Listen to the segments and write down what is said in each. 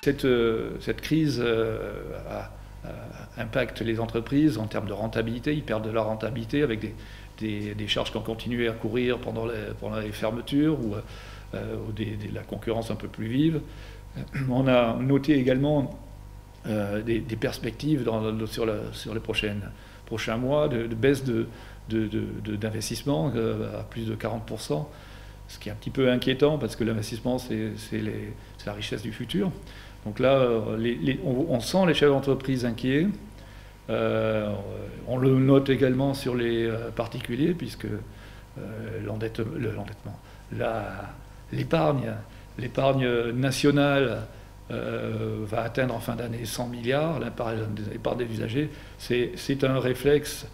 cette crise impacte les entreprises en termes de rentabilité. Ils perdent de la rentabilité avec des charges qui ont continué à courir pendant les fermetures ou la concurrence un peu plus vive. On a noté également des perspectives sur les prochains mois de baisse d'investissement à plus de 40%, ce qui est un petit peu inquiétant parce que l'investissement, c'est la richesse du futur. Donc là, on sent les chefs d'entreprise inquiets. On le note également sur les particuliers, puisque l'épargne nationale va atteindre en fin d'année 100 milliards, l'épargne des usagers. C'est un réflexe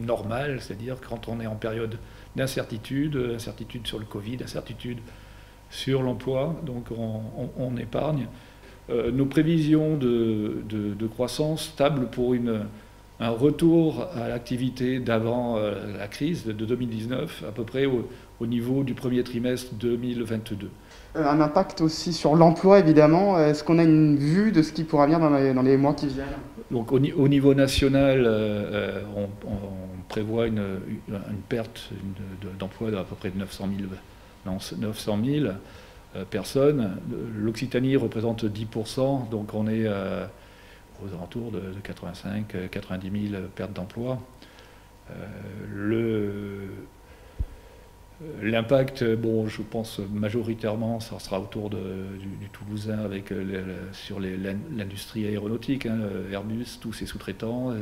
normal, c'est-à-dire quand on est en période d'incertitude, incertitude sur le Covid, incertitude sur l'emploi, donc on épargne. Nos prévisions de croissance tablent pour un retour à l'activité d'avant la crise de 2019, à peu près au niveau du premier trimestre 2022. Un impact aussi sur l'emploi, évidemment. Est-ce qu'on a une vue de ce qui pourra venir dans les mois qui viennent? Donc au niveau national, on prévoit une perte d'emploi d'à peu près de 900 000 personnes. L'Occitanie représente 10%, donc on est aux alentours de 85-90 000 pertes d'emploi. L'impact, bon, je pense majoritairement, ça sera autour du Toulousain sur l'industrie aéronautique, hein, Airbus, tous ses sous-traitants,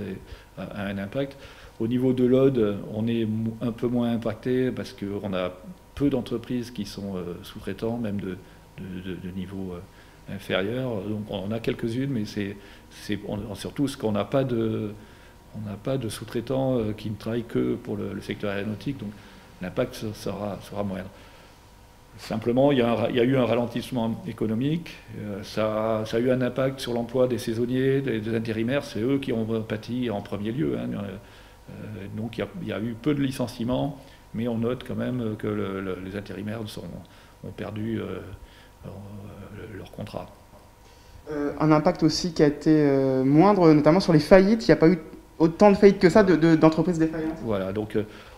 a un impact. Au niveau de l'Aude, on est un peu moins impacté parce qu'on a peu d'entreprises qui sont sous-traitants, même de niveau inférieur. Donc on a quelques-unes, mais surtout ce qu'on n'a pas de sous-traitants qui ne travaillent que pour le secteur aéronautique. Donc l'impact sera moindre. Simplement, il y a eu un ralentissement économique, ça a eu un impact sur l'emploi des saisonniers, des intérimaires, c'est eux qui ont pâti en premier lieu. Hein. Donc il y a eu peu de licenciements, mais on note quand même que les intérimaires ont perdu leur contrat. Un impact aussi qui a été moindre, notamment sur les faillites. Il n'y a pas eu autant de faillites que ça d'entreprises défaillantes. Voilà, donc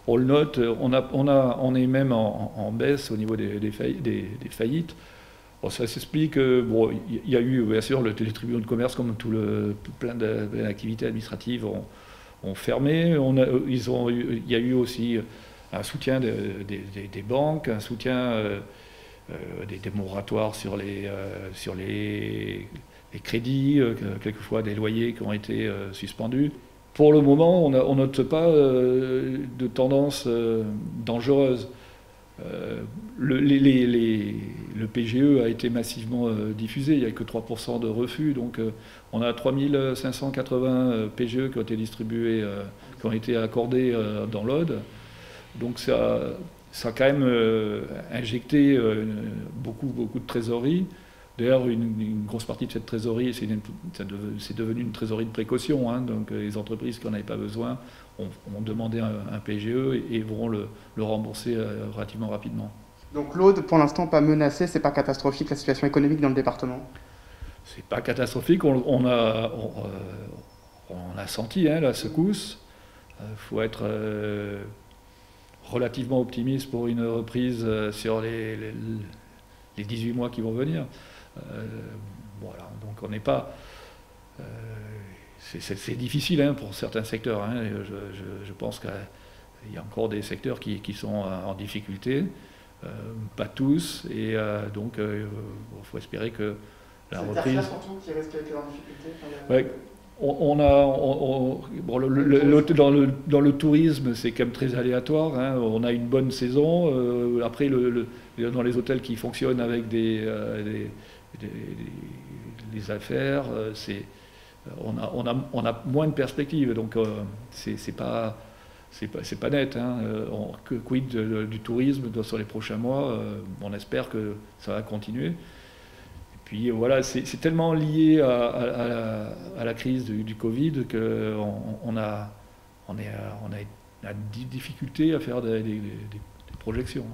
on le note, on est même en baisse au niveau des faillites. Bon, ça s'explique, bon, il y a eu bien sûr les tribunaux de commerce, comme plein d'activités administratives ont fermé. Il y a eu aussi un soutien des banques, un soutien des moratoires sur les crédits, quelquefois des loyers qui ont été suspendus. Pour le moment, on ne note pas de tendance dangereuse. Le PGE a été massivement diffusé, il n'y a que 3% de refus, donc on a 3580 PGE qui ont été distribués, qui ont été accordés dans l'Aude. Donc ça a quand même injecté beaucoup de trésorerie. D'ailleurs, une grosse partie de cette trésorerie, c'est devenu une trésorerie de précaution. Hein, donc les entreprises qui n'en avaient pas besoin ont demandé un PGE et vont le rembourser relativement rapidement. Donc l'Aude, pour l'instant, pas menacée, c'est pas catastrophique la situation économique dans le département? C'est pas catastrophique, on a senti la secousse. Faut être relativement optimiste pour une reprise sur les 18 mois qui vont venir. Voilà, donc on n'est pas... c'est difficile hein, pour certains secteurs. Hein, je pense qu'il y a encore des secteurs qui sont en difficulté, pas tous, et donc il faut espérer que la reprise... C'est surtout qui risque d'être en difficulté. Ouais. Dans le tourisme, c'est quand même très aléatoire. Hein. On a une bonne saison. Après, dans les hôtels qui fonctionnent avec des affaires, on a moins de perspectives. Donc, c'est pas net. Hein. Quid du tourisme sur les prochains mois? On espère que ça va continuer. Puis voilà, c'est tellement lié à la crise du Covid qu'on a des difficultés à faire des projections.